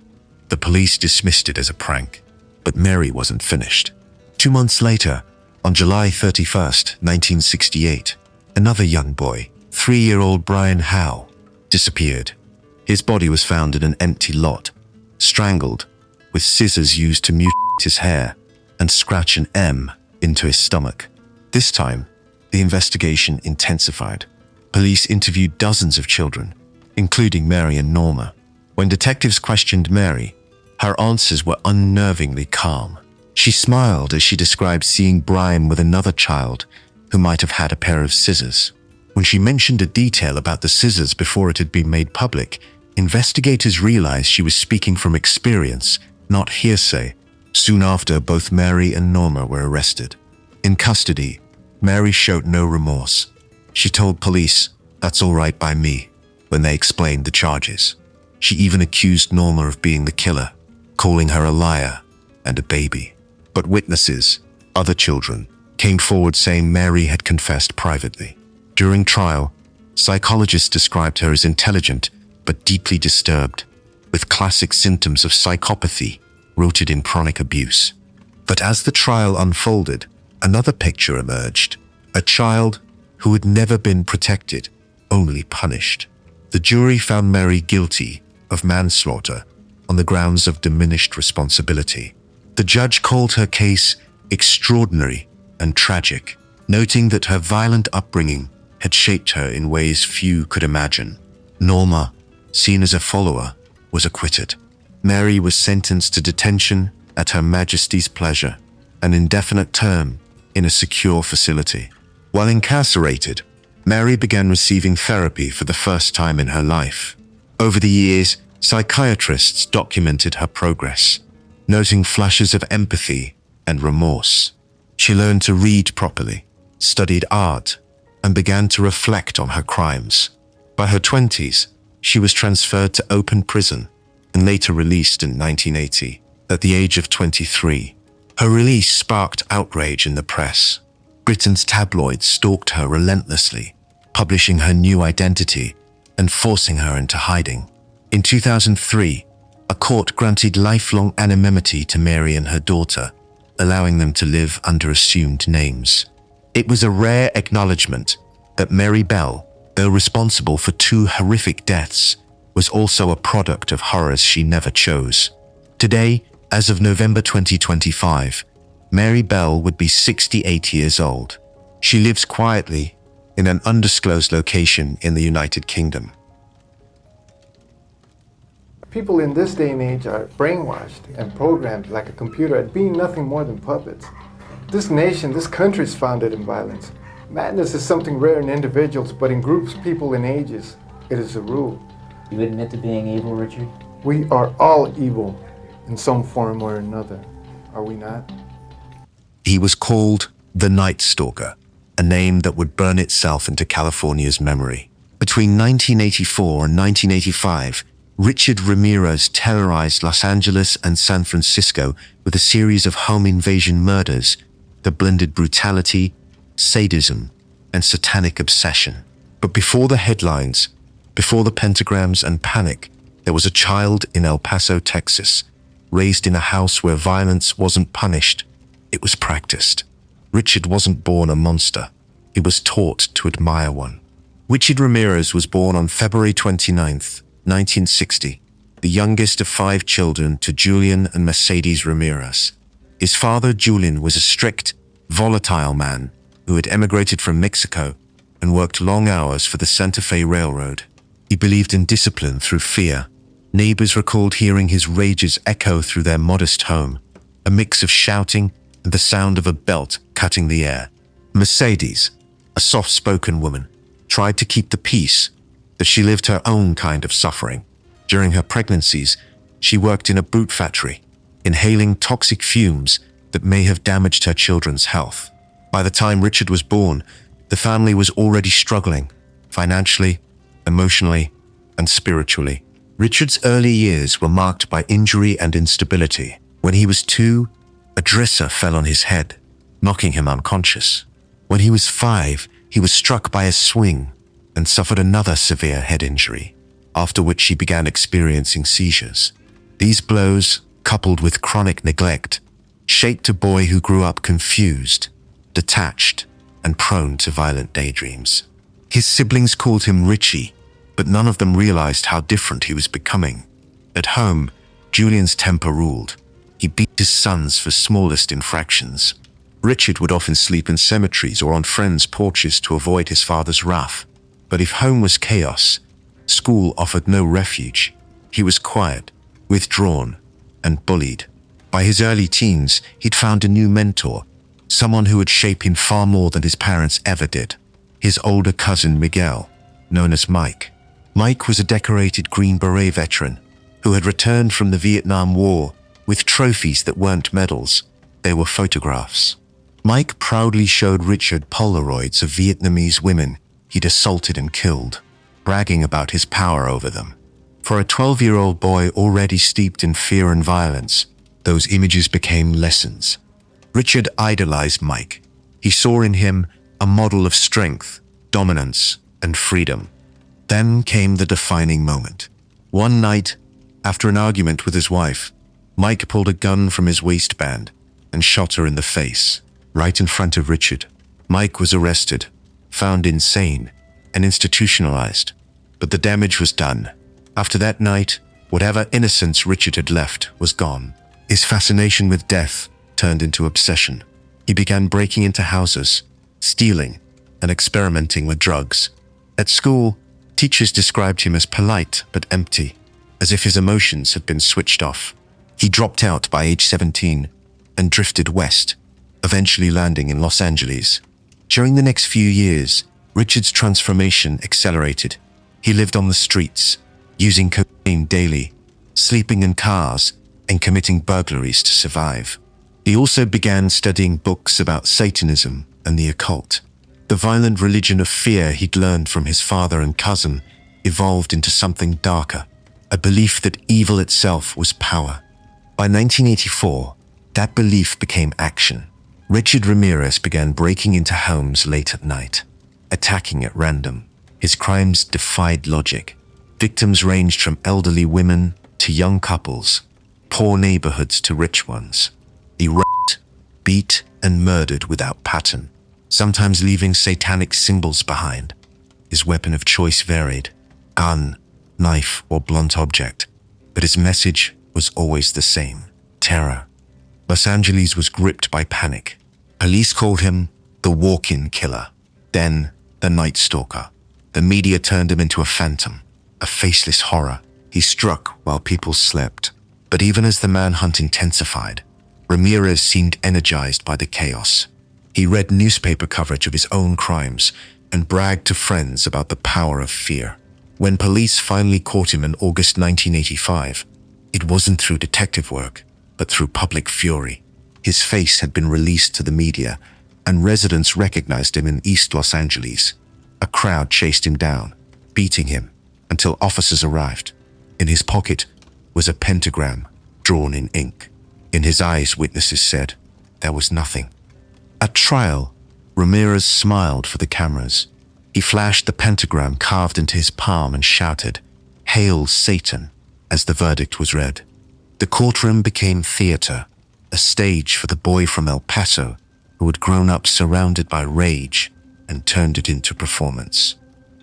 The police dismissed it as a prank, but Mary wasn't finished. 2 months later, on July 31st, 1968, another young boy, 3-year-old Brian Howe, disappeared. His body was found in an empty lot, strangled, with scissors used to mutilate his hair and scratch an M into his stomach. This time, the investigation intensified. Police interviewed dozens of children, including Mary and Norma. When detectives questioned Mary, her answers were unnervingly calm. She smiled as she described seeing Brian with another child who might have had a pair of scissors. When she mentioned a detail about the scissors before it had been made public, investigators realized she was speaking from experience, not hearsay. Soon after, both Mary and Norma were arrested. In custody, Mary showed no remorse. She told police, "That's all right by me," when they explained the charges. She even accused Norma of being the killer, calling her a liar and a baby. But witnesses, other children, came forward saying Mary had confessed privately. During trial, Psychologists described her as intelligent but deeply disturbed, with classic symptoms of psychopathy rooted in chronic abuse. But as the trial unfolded, another picture emerged: a child who had never been protected, only punished. The jury found Mary guilty of manslaughter on the grounds of diminished responsibility. The judge called her case extraordinary and tragic, noting that her violent upbringing had shaped her in ways few could imagine. Norma, seen as a follower, was acquitted. Mary was sentenced to detention at Her Majesty's pleasure, an indefinite term in a secure facility. While incarcerated, Mary began receiving therapy for the first time in her life. Over the years, psychiatrists documented her progress, noting flashes of empathy and remorse. She learned to read properly, studied art, and began to reflect on her crimes. By her 20s, she was transferred to open prison and later released in 1980, at the age of 23. Her release sparked outrage in the press. Britain's tabloids stalked her relentlessly, publishing her new identity and forcing her into hiding. In 2003, a court granted lifelong anonymity to Mary and her daughter, allowing them to live under assumed names. It was a rare acknowledgement that Mary Bell, though responsible for 2 horrific deaths, was also a product of horrors she never chose. Today, as of November 2025, Mary Bell would be 68 years old. She lives quietly in an undisclosed location in the United Kingdom. People in this day and age are brainwashed and programmed like a computer at being nothing more than puppets. This nation, this country is founded in violence. Madness is something rare in individuals, but in groups, people, and ages, it is a rule. You admit to being evil, Richard? We are all evil in some form or another, are we not? He was called the Night Stalker, a name that would burn itself into California's memory. Between 1984 and 1985, Richard Ramirez terrorized Los Angeles and San Francisco with a series of home invasion murders that blended brutality, sadism, and satanic obsession. But before the headlines, before the pentagrams and panic, there was a child in El Paso, Texas, raised in a house where violence wasn't punished, it was practiced. Richard wasn't born a monster. He was taught to admire one. Richard Ramirez was born on February 29th, 1960, the youngest of 5 children to Julian and Mercedes Ramirez. His father, Julian, was a strict, volatile man who had emigrated from Mexico and worked long hours for the Santa Fe Railroad. He believed in discipline through fear. Neighbors recalled hearing his rages echo through their modest home, a mix of shouting and the sound of a belt cutting the air. Mercedes, a soft-spoken woman, tried to keep the peace, but she lived her own kind of suffering. During her pregnancies, she worked in a boot factory, inhaling toxic fumes that may have damaged her children's health. By the time Richard was born, the family was already struggling, financially, emotionally, and spiritually. Richard's early years were marked by injury and instability. When he was 2, a dresser fell on his head, knocking him unconscious. When he was 5, he was struck by a swing and suffered another severe head injury, after which he began experiencing seizures. These blows, coupled with chronic neglect, shaped a boy who grew up confused, detached, and prone to violent daydreams. His siblings called him Richie, but none of them realized how different he was becoming. At home, Julian's temper ruled. He beat his sons for smallest infractions. Richard would often sleep in cemeteries or on friends' porches to avoid his father's wrath. But if home was chaos, school offered no refuge. He was quiet, withdrawn, and bullied. By his early teens, he'd found a new mentor, someone who would shape him far more than his parents ever did. His older cousin Miguel, known as Mike. Mike was a decorated Green Beret veteran who had returned from the Vietnam War with trophies that weren't medals, they were photographs. Mike proudly showed Richard Polaroids of Vietnamese women he'd assaulted and killed, bragging about his power over them. For a 12-year-old boy already steeped in fear and violence, those images became lessons. Richard idolized Mike. He saw in him a model of strength, dominance, and freedom. Then came the defining moment. One night, after an argument with his wife, Mike pulled a gun from his waistband and shot her in the face, right in front of Richard. Mike was arrested, found insane, and institutionalized, but the damage was done. After that night, whatever innocence Richard had left was gone. His fascination with death turned into obsession. He began breaking into houses, stealing, and experimenting with drugs. At school, teachers described him as polite but empty, as if his emotions had been switched off. He dropped out by age 17 and drifted west, eventually landing in Los Angeles. During the next few years, Richard's transformation accelerated. He lived on the streets, using cocaine daily, sleeping in cars, and committing burglaries to survive. He also began studying books about Satanism and the occult. The violent religion of fear he'd learned from his father and cousin evolved into something darker, a belief that evil itself was power. By 1984, that belief became action. Richard Ramirez began breaking into homes late at night, attacking at random. His crimes defied logic. Victims ranged from elderly women to young couples, poor neighborhoods to rich ones. He raped, beat, and murdered without pattern, sometimes leaving satanic symbols behind. His weapon of choice varied: gun, knife, or blunt object, but his message was always the same: terror. Los Angeles was gripped by panic. Police called him the walk-in killer, then the Night Stalker. The media turned him into a phantom, a faceless horror. He struck while people slept. But even as the manhunt intensified, Ramirez seemed energized by the chaos. He read newspaper coverage of his own crimes and bragged to friends about the power of fear. When police finally caught him in August 1985, it wasn't through detective work, but through public fury. His face had been released to the media, and residents recognized him in East Los Angeles. A crowd chased him down, beating him until officers arrived. In his pocket was a pentagram drawn in ink. In his eyes, witnesses said, there was nothing. At trial, Ramirez smiled for the cameras. He flashed the pentagram carved into his palm and shouted, "Hail Satan," as the verdict was read. The courtroom became theater, a stage for the boy from El Paso who had grown up surrounded by rage and turned it into performance.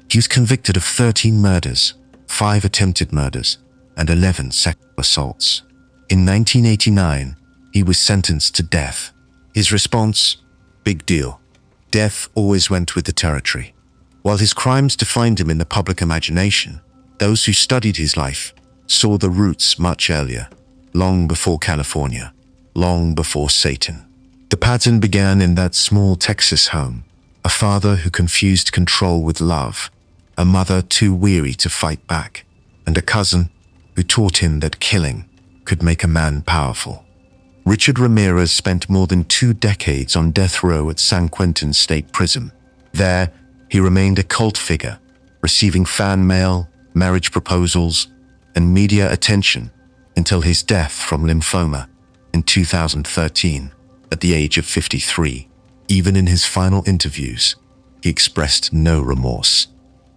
He was convicted of 13 murders, 5 attempted murders, and 11 sexual assaults. In 1989, he was sentenced to death. His response? Big deal. Death always went with the territory. While his crimes defined him in the public imagination, those who studied his life saw the roots much earlier, long before California, long before Satan. The pattern began in that small Texas home: a father who confused control with love, a mother too weary to fight back, and a cousin who taught him that killing could make a man powerful. Richard Ramirez spent more than 2 decades on death row at San Quentin State Prison. There, he remained a cult figure, receiving fan mail, marriage proposals, and media attention until his death from lymphoma in 2013 at the age of 53. Even in his final interviews, he expressed no remorse.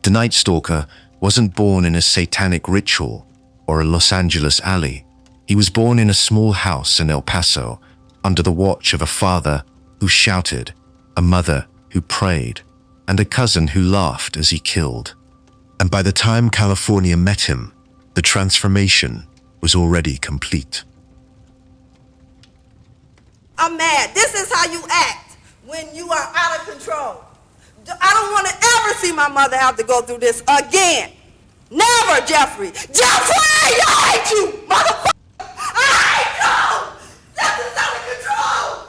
The Night Stalker wasn't born in a satanic ritual or a Los Angeles alley. He was born in a small house in El Paso, under the watch of a father who shouted, a mother who prayed, and a cousin who laughed as he killed. And by the time California met him, the transformation was already complete. I'm mad. This is how you act when you are out of control. I don't want to ever see my mother have to go through this again. Never, Jeffrey. Jeffrey, I hate you, motherfucker. I hate you. This is out of control.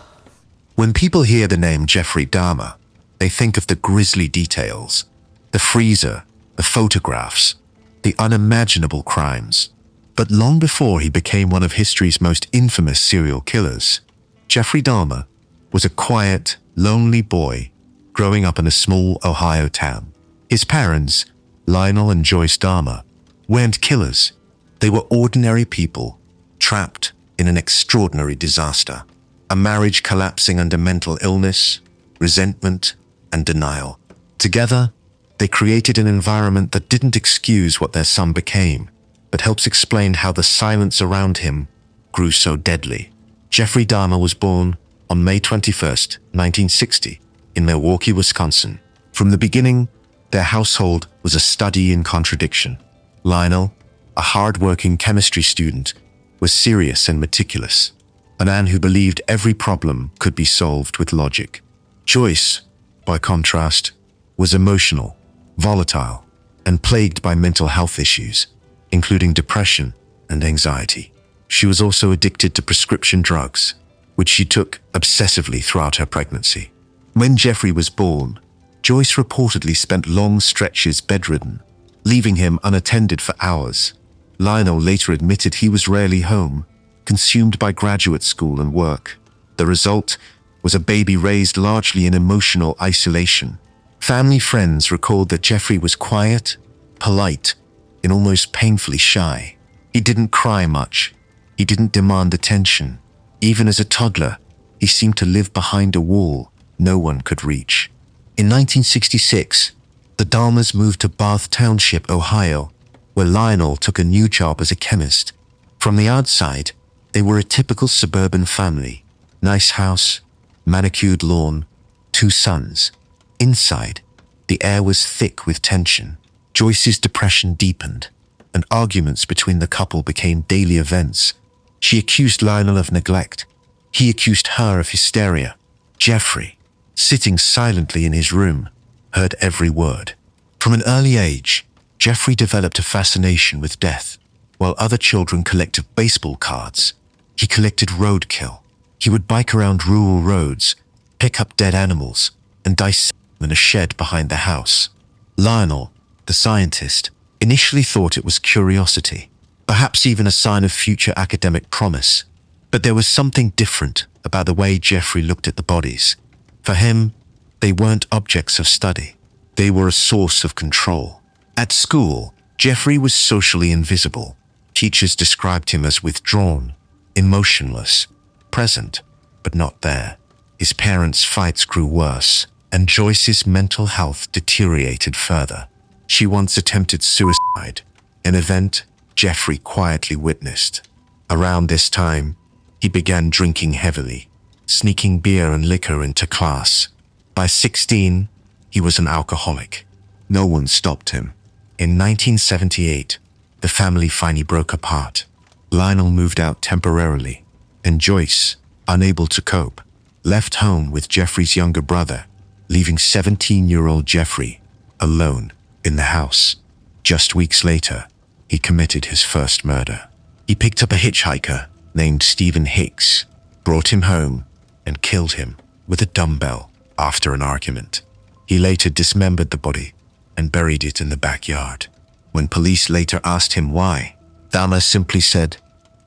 When people hear the name Jeffrey Dahmer, they think of the grisly details, the freezer, the photographs, the unimaginable crimes. But long before he became one of history's most infamous serial killers, Jeffrey Dahmer was a quiet, lonely boy growing up in a small Ohio town. His parents, Lionel and Joyce Dahmer, weren't killers. They were ordinary people trapped in an extraordinary disaster, a marriage collapsing under mental illness, resentment, and denial. Together, They created an environment that didn't excuse what their son became, but helps explain how the silence around him grew so deadly. Jeffrey Dahmer was born on May 21st, 1960, in Milwaukee, Wisconsin. From the beginning, their household was a study in contradiction. Lionel, a hard-working chemistry student, was serious and meticulous, a man who believed every problem could be solved with logic. Joyce, by contrast, was emotional, volatile, and plagued by mental health issues, including depression and anxiety. She was also addicted to prescription drugs, which she took obsessively throughout her pregnancy. When Jeffrey was born, Joyce reportedly spent long stretches bedridden, leaving him unattended for hours. Lionel later admitted he was rarely home, consumed by graduate school and work. The result was a baby raised largely in emotional isolation. Family friends recalled that Jeffrey was quiet, polite, and almost painfully shy. He didn't cry much. He didn't demand attention. Even as a toddler, he seemed to live behind a wall no one could reach. In 1966, the Dahmers moved to Bath Township, Ohio, where Lionel took a new job as a chemist. From the outside, they were a typical suburban family. Nice house, manicured lawn, 2 sons. Inside, the air was thick with tension. Joyce's depression deepened, and arguments between the couple became daily events. She accused Lionel of neglect. He accused her of hysteria. Jeffrey, sitting silently in his room, heard every word. From an early age, Jeffrey developed a fascination with death. While other children collected baseball cards, he collected roadkill. He would bike around rural roads, pick up dead animals, and dissect them in a shed behind the house. Lionel, the scientist, initially thought it was curiosity, perhaps even a sign of future academic promise. But there was something different about the way Jeffrey looked at the bodies. For him, they weren't objects of study. They were a source of control. At school, Jeffrey was socially invisible. Teachers described him as withdrawn, emotionless, present, but not there. His parents' fights grew worse, and Joyce's mental health deteriorated further. She once attempted suicide, an event Jeffrey quietly witnessed. Around this time, he began drinking heavily, sneaking beer and liquor into class. By 16, he was an alcoholic. No one stopped him. In 1978, the family finally broke apart. Lionel moved out temporarily, and Joyce, unable to cope, left home with Jeffrey's younger brother, leaving 17-year-old Jeffrey alone in the house. Just weeks later, he committed his first murder. He picked up a hitchhiker named Stephen Hicks, brought him home, and killed him with a dumbbell after an argument. He later dismembered the body and buried it in the backyard. When police later asked him why, Dahmer simply said,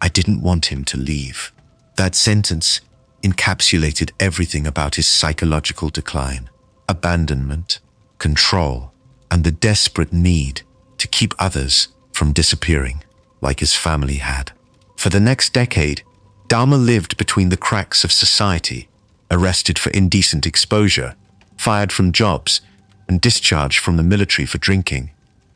"I didn't want him to leave." That sentence encapsulated everything about his psychological decline: abandonment, control, and the desperate need to keep others from disappearing, like his family had. For the next decade, Dahmer lived between the cracks of society, arrested for indecent exposure, fired from jobs, and discharged from the military for drinking.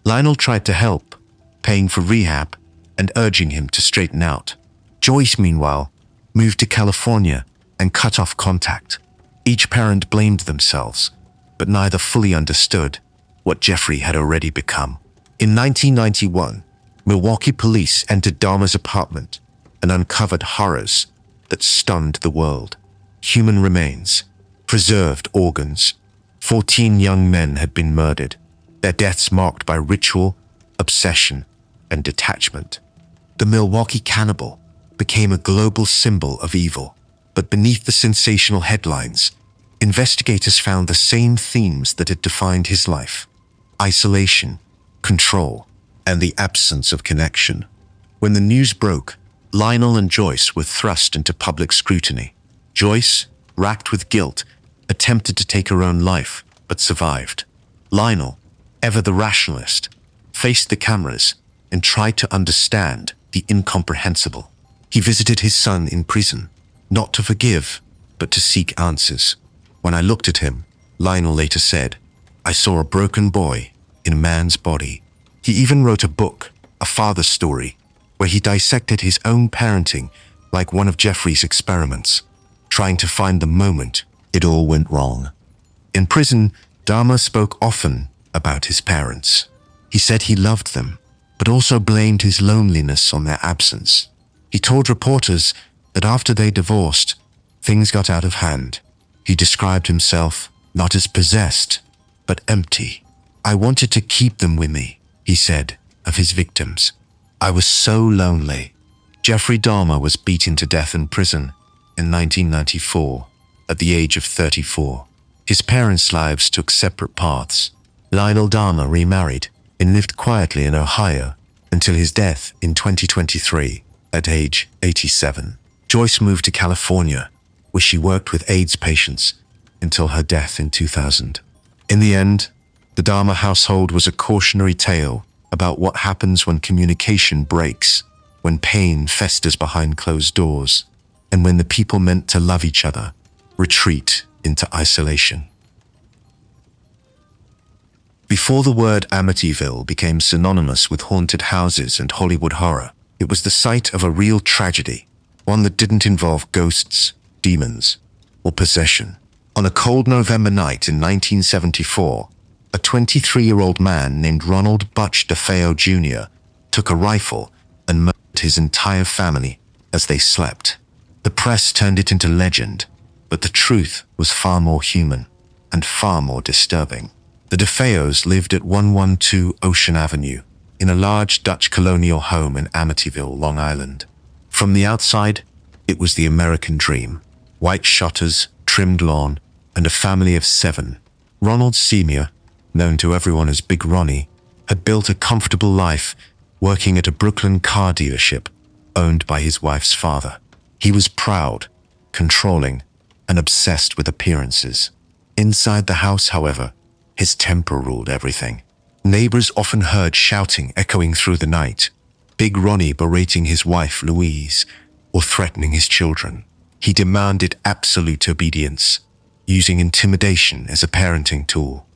Lionel tried to help, paying for rehab and urging him to straighten out. Joyce, meanwhile, moved to California and cut off contact. Each parent blamed themselves, but neither fully understood what Jeffrey had already become. In 1991, Milwaukee police entered Dahmer's apartment and uncovered horrors that stunned the world. Human remains, preserved organs. 14 young men had been murdered, their deaths marked by ritual, obsession, and detachment. The Milwaukee cannibal became a global symbol of evil, but beneath the sensational headlines, investigators found the same themes that had defined his life: isolation, control, and the absence of connection. When the news broke, Lionel and Joyce were thrust into public scrutiny. Joyce, racked with guilt, attempted to take her own life, but survived. Lionel, ever the rationalist, faced the cameras and tried to understand the incomprehensible. He visited his son in prison, not to forgive, but to seek answers. When I looked at him, Lionel later said, I saw a broken boy in a man's body. He even wrote a book, A Father's Story, where he dissected his own parenting like one of Jeffrey's experiments, trying to find the moment it all went wrong. In prison, Dahmer spoke often about his parents. He said he loved them, but also blamed his loneliness on their absence. He told reporters that after they divorced, things got out of hand. He described himself not as possessed, but empty. I wanted to keep them with me, he said of his victims. I was so lonely. Jeffrey Dahmer was beaten to death in prison in 1994 at the age of 34. His parents' lives took separate paths. Lionel Dahmer remarried and lived quietly in Ohio until his death in 2023 at age 87. Joyce moved to California, where she worked with AIDS patients until her death in 2000. In the end, the Dahmer household was a cautionary tale about what happens when communication breaks, when pain festers behind closed doors, and when the people meant to love each other retreat into isolation. Before the word Amityville became synonymous with haunted houses and Hollywood horror, it was the site of a real tragedy, one that didn't involve ghosts, demons, or possession. On a cold November night in 1974, a 23-year-old man named Ronald Butch DeFeo Jr. took a rifle and murdered his entire family as they slept. The press turned it into legend, but the truth was far more human and far more disturbing. The DeFeos lived at 112 Ocean Avenue in a large Dutch colonial home in Amityville, Long Island. From the outside, it was the American dream. White shutters, trimmed lawn, and a family of 7. Ronald Sr., known to everyone as Big Ronnie, had built a comfortable life working at a Brooklyn car dealership owned by his wife's father. He was proud, controlling, and obsessed with appearances. Inside the house, however, his temper ruled everything. Neighbors often heard shouting echoing through the night, Big Ronnie berating his wife Louise or threatening his children. He demanded absolute obedience, using intimidation as a parenting tool.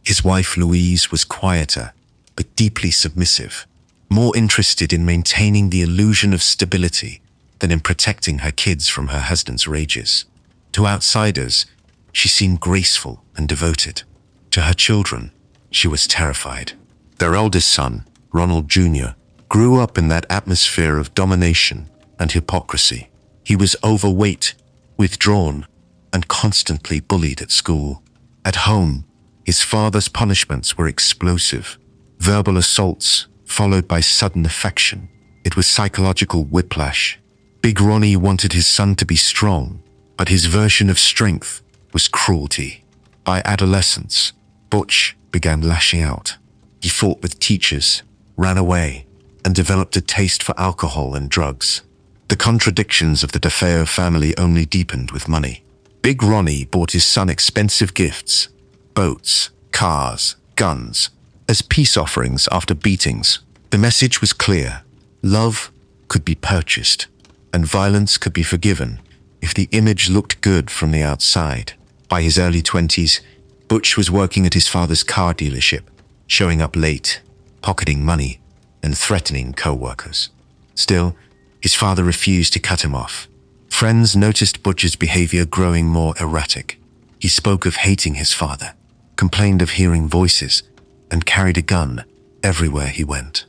His wife Louise was quieter, but deeply submissive, more interested in maintaining the illusion of stability than in protecting her kids from her husband's rages. To outsiders, she seemed graceful and devoted. To her children, she was terrified. Their eldest son, Ronald Jr., grew up in that atmosphere of domination and hypocrisy. He was overweight, withdrawn, and constantly bullied at school. At home, his father's punishments were explosive. Verbal assaults, followed by sudden affection. It was psychological whiplash. Big Ronnie wanted his son to be strong, but his version of strength was cruelty. By adolescence, Butch began lashing out. He fought with teachers, ran away, and developed a taste for alcohol and drugs. The contradictions of the DeFeo family only deepened with money. Big Ronnie bought his son expensive gifts, boats, cars, guns, as peace offerings after beatings. The message was clear. Love could be purchased, and violence could be forgiven if the image looked good from the outside. By his early 20s, Butch was working at his father's car dealership, showing up late, pocketing money, and threatening co-workers. Still, his father refused to cut him off. Friends noticed Butch's behavior growing more erratic. He spoke of hating his father, complained of hearing voices, and carried a gun everywhere he went.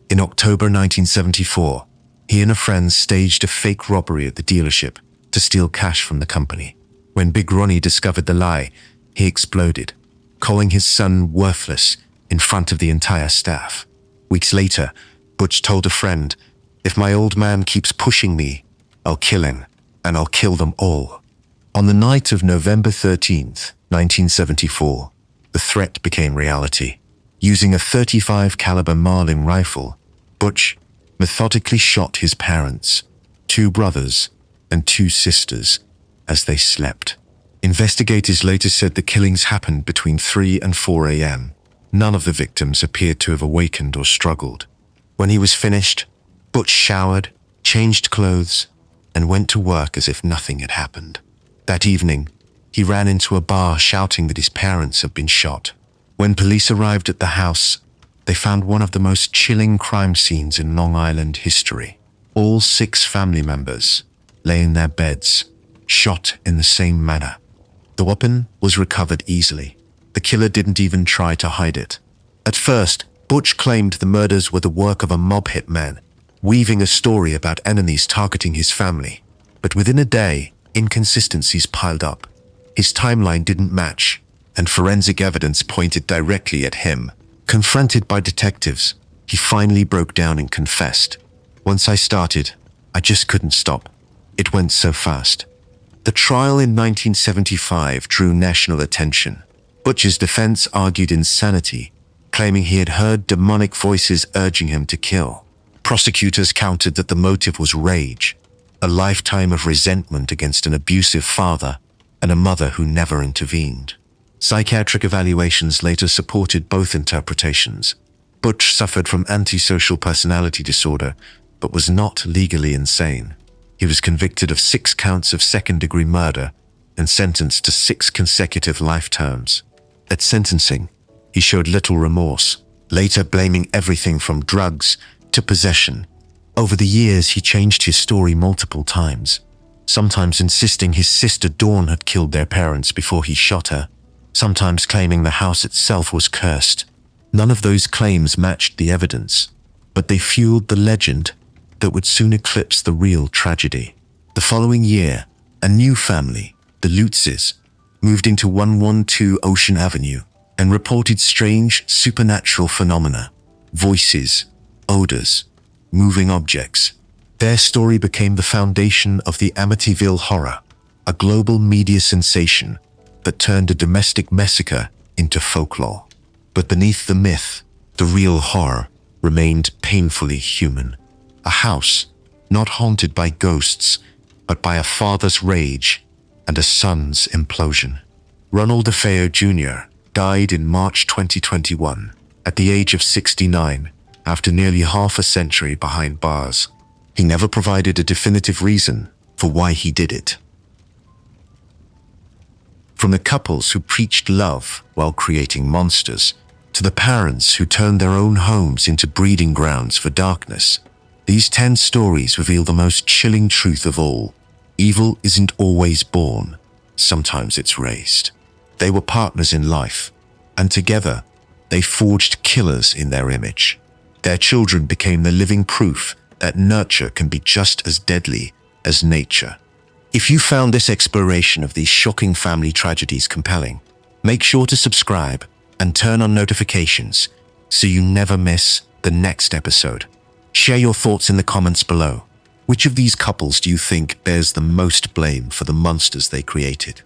In October 1974, he and a friend staged a fake robbery at the dealership to steal cash from the company. When Big Ronnie discovered the lie, he exploded, calling his son worthless in front of the entire staff. Weeks later, Butch told a friend, "If my old man keeps pushing me, I'll kill him, and I'll kill them all." On the night of November 13th, 1974, the threat became reality. Using a .35 caliber Marlin rifle, Butch methodically shot his parents, 2 brothers, and 2 sisters as they slept. Investigators later said the killings happened between 3 and 4 a.m. None of the victims appeared to have awakened or struggled. When he was finished, Butch showered, changed clothes, and went to work as if nothing had happened. That evening, he ran into a bar shouting that his parents had been shot. When police arrived at the house, they found one of the most chilling crime scenes in Long Island history. All 6 family members lay in their beds, shot in the same manner. The weapon was recovered easily. The killer didn't even try to hide it. At first, Butch claimed the murders were the work of a mob hitman, weaving a story about enemies targeting his family. But within a day, inconsistencies piled up. His timeline didn't match, and forensic evidence pointed directly at him. Confronted by detectives, he finally broke down and confessed. Once I started, I just couldn't stop. It went so fast. The trial in 1975 drew national attention. Butch's defense argued insanity, claiming he had heard demonic voices urging him to kill. Prosecutors countered that the motive was rage, a lifetime of resentment against an abusive father and a mother who never intervened. Psychiatric evaluations later supported both interpretations. Butch suffered from antisocial personality disorder, but was not legally insane. He was convicted of 6 counts of second-degree murder and sentenced to 6 consecutive life terms. At sentencing, he showed little remorse, later blaming everything from drugs to possession. Over the years, he changed his story multiple times, sometimes insisting his sister Dawn had killed their parents before he shot her, sometimes claiming the house itself was cursed. None of those claims matched the evidence, but they fueled the legend that would soon eclipse the real tragedy. The following year, a new family, the Lutzes, moved into 112 Ocean Avenue and reported strange supernatural phenomena, voices, odors, moving objects. Their story became the foundation of the Amityville horror, a global media sensation that turned a domestic massacre into folklore. But beneath the myth, the real horror remained painfully human. A house not haunted by ghosts, but by a father's rage and a son's implosion. Ronald DeFeo Jr. died in March 2021 at the age of 69 after nearly half a century behind bars. He never provided a definitive reason for why he did it. From the couples who preached love while creating monsters, to the parents who turned their own homes into breeding grounds for darkness, these 10 stories reveal the most chilling truth of all. Evil isn't always born. Sometimes it's raised. They were partners in life, and together, they forged killers in their image. Their children became the living proof that nurture can be just as deadly as nature. If you found this exploration of these shocking family tragedies compelling, make sure to subscribe and turn on notifications so you never miss the next episode. Share your thoughts in the comments below. Which of these couples do you think bears the most blame for the monsters they created?